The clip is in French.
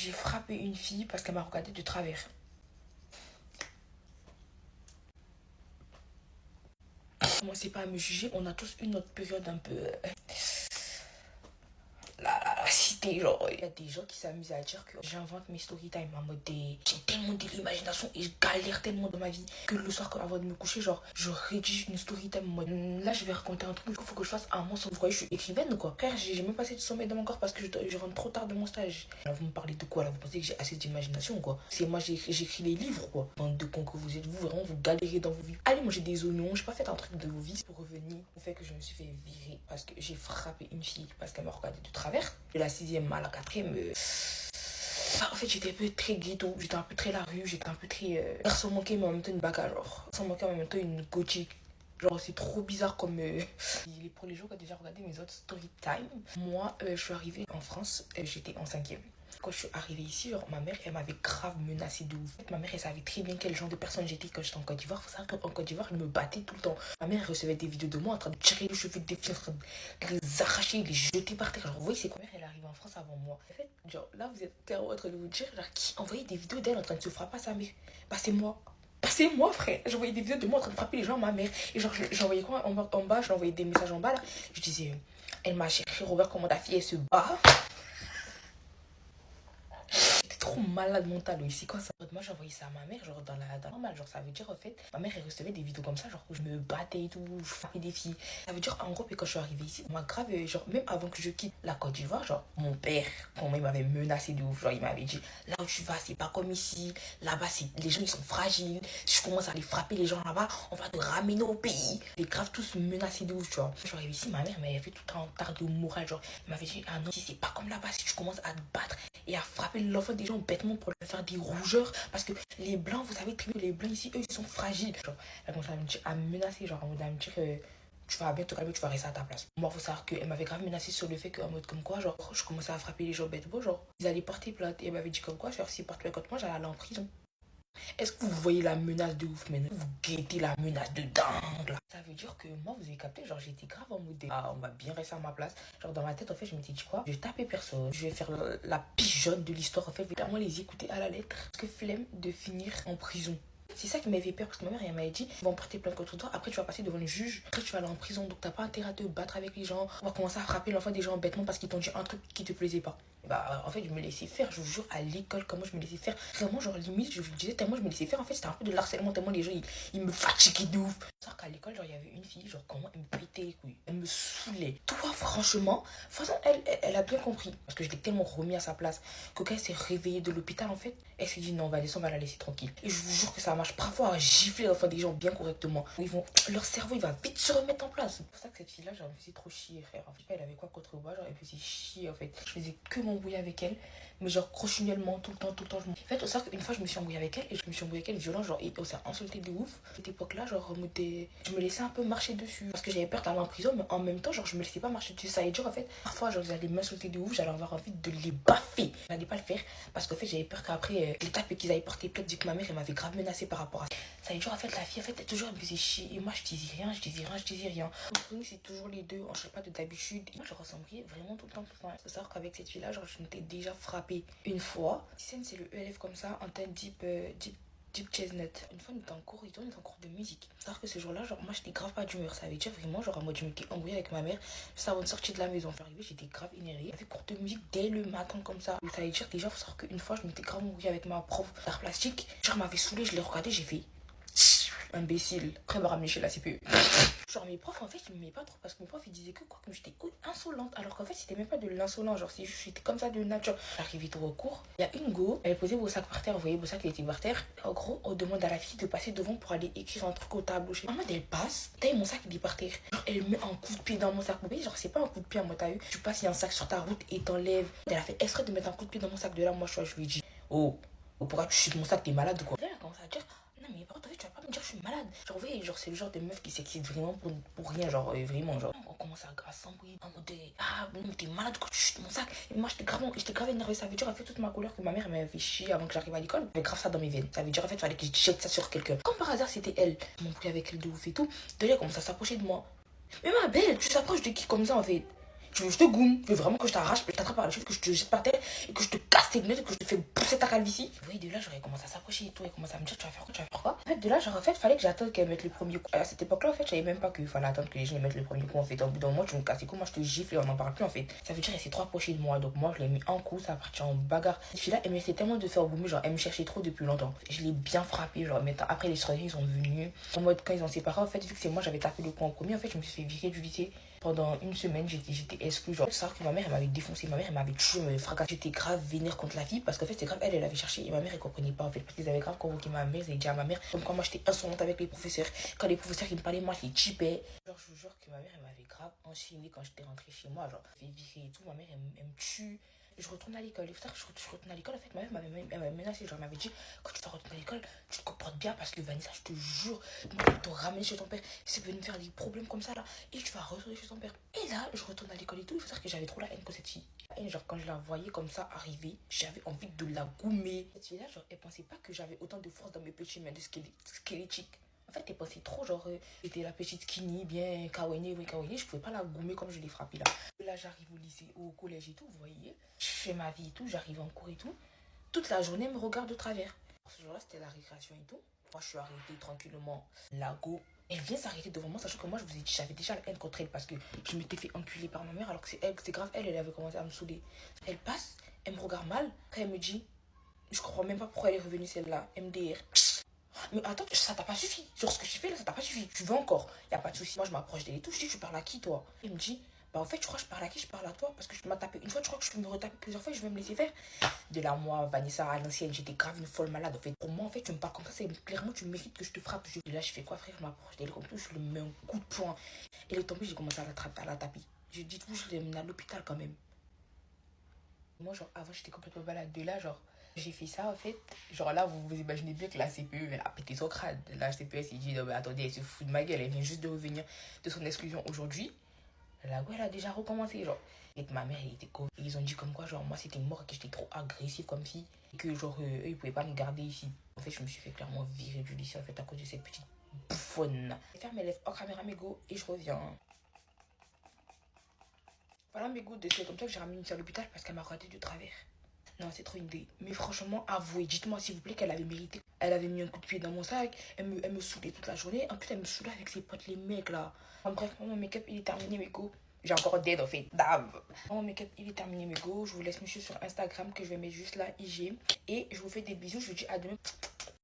J'ai frappé une fille parce qu'elle m'a regardé de travers. Commencez pas à me juger, on a tous une autre période un peu... la cité, genre, il y a des gens qui s'amusent à dire que j'invente mes story time en mode j'ai tellement de l'imagination et je galère tellement dans ma vie que le soir avant de me coucher, genre, je rédige une story time en mode là je vais raconter un truc, il faut que je fasse un monstre. Vous voyez, je suis écrivaine quoi. Frère, j'ai même pas assez de sommeil dans mon corps parce que je rentre trop tard de mon stage. Là, vous me parlez de quoi là? Vous pensez que j'ai assez d'imagination quoi? C'est moi, j'écris les livres quoi. Bande de cons que vous êtes, vous vraiment, vous galérez dans vos vies. Allez manger des oignons, j'ai pas fait un truc de vos vies pour revenir au fait que je me suis fait virer parce que j'ai frappé une fille parce qu'elle m'a regardé de travers. De la 6e à la 4e, en fait, j'étais un peu très ghetto, j'étais un peu très la rue, j'étais un peu très. Sans manquer, mais en même temps une bagarre, genre. Sans manquer, en même temps une gothique. Genre, c'est trop bizarre comme. Pour les gens qui ont déjà regardé mes autres story time, moi, je suis arrivée en France, j'étais en 5e. Quand je suis arrivée ici, genre, ma mère, elle m'avait grave menacée de ouf. Ma mère, elle savait très bien quel genre de personne j'étais quand j'étais en Côte d'Ivoire. Faut savoir qu'en Côte d'Ivoire, je me battais tout le temps. Ma mère, elle recevait des vidéos de moi en train de tirer les cheveux des filles, en train de les arracher, les jeter par terre. Genre, vous voyez, c'est quoi? Ma mère, elle est arrivée en France avant moi. En fait, genre, là, vous êtes clairement en train de vous dire, genre, qui envoyait des vidéos d'elle en train de se frapper à sa mère? Bah, c'est moi. Bah, c'est moi, frère. J'envoyais des vidéos de moi en train de frapper les gens à ma mère. Et genre, j'envoyais quoi en bas, j'envoyais des messages en bas, là. Je disais, elle m'a cherché, Robert, comment ta fille, elle se bat? Trop malade mental ici quand ça. Moi j'ai envoyé ça à ma mère, genre dans la normale, genre ça veut dire en fait, ma mère elle recevait des vidéos comme ça, genre où je me battais et tout, je frappais des filles. Ça veut dire en gros, et quand je suis arrivée ici, moi grave, genre même avant que je quitte la Côte d'Ivoire, genre mon père, comment il m'avait menacé de ouf, genre il m'avait dit là où tu vas, c'est pas comme ici, là-bas les gens ils sont fragiles, si je commence à les frapper les gens là-bas, on va te ramener au pays. Les graves tous menacés de ouf, tu vois. Je suis arrivée ici, ma mère m'avait fait tout un tas de morale, genre elle m'avait dit ah non, si c'est pas comme là-bas, si tu commences à te battre et à frapper l'enfant des gens bêtement pour leur faire des rougeurs parce que les blancs, vous savez très bien, les blancs ici, eux, ils sont fragiles. Genre, elle commence à me menacer, genre, en mode à me dire tu vas bien te calmer, tu vas rester à ta place. Moi, faut savoir qu'elle m'avait grave menacé sur le fait qu'en mode comme quoi, genre, je commençais à frapper les gens bêtement, genre, ils allaient porter plainte. Et elle m'avait dit comme quoi, genre, s'ils portent plainte contre moi, j'allais aller en prison. Est-ce que vous voyez la menace de ouf maintenant? Vous guettez la menace de dingue là. Ça veut dire que moi, vous avez capté, genre j'étais grave en mode ah, on va bien rester à ma place. Genre dans ma tête, en fait, je m'étais dit quoi? Je vais taper personne. Je vais faire la pigeonne de l'histoire. En fait, je vais vraiment les écouter à la lettre. Parce que flemme de finir en prison. C'est ça qui m'avait peur parce que ma mère elle m'avait dit ils vont porter plainte contre toi, après tu vas passer devant le juge, après tu vas aller en prison, donc t'as pas intérêt à te battre avec les gens, on va commencer à frapper l'enfant des gens bêtement parce qu'ils t'ont dit un truc qui te plaisait pas. Bah en fait je me laissais faire, je vous jure à l'école comment je me laissais faire, vraiment genre limite je vous disais tellement je me laissais faire, en fait c'était un peu de l'harcèlement tellement les gens ils me fatiguaient de ouf. C'est qu'à l'école genre il y avait une fille genre comment elle me pétait les couilles, elle me saoulait. Toi franchement, elle a bien compris parce que je l'ai tellement remis à sa place que quand elle s'est réveillée de l'hôpital en fait, elle s'est dit non on va la laisser tranquille. Et je vous jure que ça marche parfois à gifler l'enfant des gens bien correctement. Leur cerveau il va vite se remettre en place. C'est pour ça que cette fille là genre elle me faisait trop chier frère. En fait elle avait quoi contre moi, genre elle me faisait chier en fait. Je faisais que m'embrouiller avec elle, mais genre crochugnellement tout le temps. En fait au sort une fois je me suis embrouillée avec elle et je me suis embrouillée avec elle violent, genre et on s'est insulté de ouf. À cette époque là genre je me laissais un peu marcher dessus parce que j'avais peur d'aller en prison, mais en même temps genre je me laissais pas marcher dessus. Ça allait dire en fait parfois genre j'allais m'insulter de ouf, j'allais avoir envie de les baffer. J'allais pas le faire parce qu'en fait j'avais peur qu'après les tapes et qu'ils aillent porter plainte vu que ma mère elle m'avait grave menacée par rapport à ça. Ça veut dire en fait la fille en fait elle toujours elle me faisait chier et moi je disais rien. Entre nous c'est toujours les deux, on change pas de d'habitude. Moi je ressemblais vraiment tout le temps. Faut savoir qu'avec cette fille là genre je m'étais déjà frappée une fois. Scène c'est le ELF comme ça en teint Deep Chestnut. Une fois, on était en cours, de musique. C'est-à-dire que ce jour-là, genre, moi, j'étais grave pas d'humeur. Ça veut dire vraiment, genre, en mode, je m'étais embrouillée avec ma mère. Juste avant de sortir de la maison. Arrivé, j'étais grave énervée. J'avais cours de musique dès le matin, comme ça. Ça veut dire, déjà, faut savoir qu'une fois, je m'étais grave embrouillée avec ma prof d'art plastique. Genre, m'avait saoulée, je l'ai regardée, j'ai fait imbécile. Après, me ramener chez la CPE. Genre, mes profs, en fait, ils m'aimaient pas trop parce que mes profs, ils disaient que quoi, comme j'étais insolente. Alors qu'en fait, c'était même pas de l'insolence. Genre, c'est juste, j'étais comme ça de nature. J'arrivais trop au cours. Il y a une go, elle posait vos sacs par terre. Vous voyez, vos sacs, il était par terre. En gros, on demande à la fille de passer devant pour aller écrire un truc au tableau. En mode, elle passe. Taille, mon sac, il est par terre. Genre, elle met un coup de pied dans mon sac. Vous voyez, genre, c'est pas un coup de pied, moi, t'as eu. Tu passes, il y a un sac sur ta route et t'enlèves. Elle a fait exprès de mettre un coup de pied dans mon sac. De là, moi, je lui ai dit, oh, pourquoi tu chutes mon sac, t'es malade ou quoi? Elle a commencé à dire, non mais par contre tu vas pas me dire que je suis malade. Genre vous voyez, genre c'est le genre de meuf qui s'excite vraiment pour rien, genre vraiment genre. On commence à s'embrouiller en mode ah non mais t'es malade quand tu chutes mon sac. Et moi j'étais grave énervée, ça veut dire en fait toute ma colère que ma mère m'avait fait chier avant que j'arrive à l'école. J'avais grave ça dans mes veines. Ça veut dire en fait fallait que je jette ça sur quelqu'un. Comme par hasard c'était elle. Je m'embrouillais avec elle de ouf et tout. De là elle commence à s'approcher de moi. Mais ma belle, tu s'approches de qui comme ça en fait? Je te goume. Je veux vraiment que je t'arrache, que je t'attrape par les cheveux, que je te jette par terre et que je te casse tes lunettes et que je te fais pousser ta calvitie. Vous voyez, de là, j'aurais commencé à s'approcher et tout. Et commencé à me dire, tu vas faire quoi, tu vas faire quoi. En fait, de là, genre, en fait, fallait que j'attende qu'elle mette le premier coup. À cette époque-là, en fait, je savais même pas qu'il fallait attendre que les gens mettent le premier coup. En fait, au bout d'un moment, tu me casses les coups, moi, je te gifle et on n'en parle plus, en fait. Ça veut dire, elle s'est trop approchée de moi. Donc, moi, je l'ai mis en coup, ça a parti en bagarre. Cette fille-là, elle m'essayait tellement de faire boumer, genre, elle me cherchait trop depuis longtemps. Je l'ai bien frappé, genre, maintenant, après, les soeurs, ils sont venus. En mode, quand ils ont séparé, en fait, vu que c'est moi, j'avais tapé le coup en premier, en fait, je me suis fait virer du lycée. Pendant une semaine, j'étais exclue. Genre, c'est que ma mère, elle m'avait défoncé. Ma mère, elle m'avait tué, elle m'avait fracassé. J'étais grave vénère contre la fille parce qu'en fait, c'est grave, elle avait cherché. Et ma mère, elle comprenait pas en fait. Parce qu'ils avaient grave convoqué ma mère. Ils avaient dit à ma mère, comme quoi moi, j'étais insolente avec les professeurs. Quand les professeurs qui me parlaient, moi, je les chipais. Genre, je vous jure que ma mère, elle m'avait grave enchaîné quand j'étais rentrée chez moi. Genre, elle fait virer et tout. Ma mère, elle me tue. Je retourne à l'école. Et je retourne à l'école. En fait, ma mère m'avait menacé. Genre, elle m'avait dit, quand tu vas retourner à l'école, tu te comportes bien parce que Vanessa, je te jure, moi, je vais te ramener chez ton père. C'est venu me faire des problèmes comme ça là. Et tu vas retourner chez ton père. Et là, je retourne à l'école et tout. Il faut savoir que j'avais trop la haine pour cette fille. La haine, genre, quand je la voyais comme ça arriver, j'avais envie de la goumer. Cette fille-là, genre, elle pensait pas que j'avais autant de force dans mes petits mains de squelettiques. En fait, elle pensait trop, genre, j'étais la petite skinny, bien kawaii, oui, kawaii. Je pouvais pas la goumer comme je l'ai frappée là. Là, j'arrive au lycée, au collège et tout, vous voyez. Je fais ma vie et tout, j'arrive en cours et tout. Toute la journée, elle me regarde de travers. Ce jour-là, c'était la récréation et tout. Moi, je suis arrêtée tranquillement. Lago. Elle vient s'arrêter devant moi, sachant que moi, je vous ai dit, j'avais déjà la haine contre elle parce que je m'étais fait enculer par ma mère, alors que c'est elle, c'est grave, elle avait commencé à me saouler. Elle passe, elle me regarde mal, après elle me dit, je comprends même pas pourquoi elle est revenue celle-là, MDR. Mais attends, ça t'a pas suffi. Genre ce que j'ai fait là, ça t'a pas suffi. Tu veux encore? Y a pas de souci. Moi, je m'approche d'elle et tout. Je dis, tu parles à qui toi? Il me dit, bah en fait, je crois que je parle à qui? Je parle à toi parce que tu m'as tapé une fois, je crois que je peux me retaper plusieurs fois et je vais me laisser faire. De là, moi, Vanessa, à l'ancienne, j'étais grave une folle malade. En fait, pour moi, en fait, tu me parles comme ça, c'est clairement, tu mérites que je te frappe. Et là, je fais quoi, frère? Je m'approche d'elle comme tout, je lui mets un coup de poing. Elle est tombée, j'ai commencé à à la taper. Je dis, tout, je l'ai menée à l'hôpital quand même. Moi, genre, avant, j'étais complètement balade. De là, genre, j'ai fait ça, en fait. Genre, là, vous vous imaginez bien que la CPE, elle a pété son crâne. La CPE, elle s'est dit, non, mais attendez, elle se fout de ma gueule. Elle vient juste de revenir de son exclusion aujourd'hui. La gueule a déjà recommencé, genre. Et ma mère, elle était con. Ils ont dit comme quoi, genre, moi, c'était mort, que j'étais trop agressive comme fille. Et que, genre, eux, ils pouvaient pas me garder ici. En fait, je me suis fait clairement virer du lycée, en fait, à cause de cette petite bouffonne. Je ferme mes lèvres hors caméra, mes go, et je reviens. Voilà mes gouttes de c'est comme ça que j'ai ramené une fille à l'hôpital parce qu'elle m'a regardé de travers. Non, c'est trop une idée. Mais franchement, avouez, dites-moi s'il vous plaît qu'elle avait mérité. Elle avait mis un coup de pied dans mon sac, elle me saoulait toute la journée. En plus, elle me saoulait avec ses potes, les mecs là. En bref, mon make-up il est terminé, mes go. J'ai encore dead en fait. Dave. Mon make-up il est terminé, mes go. Je vous laisse me suivre sur Instagram que je vais mettre juste là, IG. Et je vous fais des bisous. Je vous dis à demain.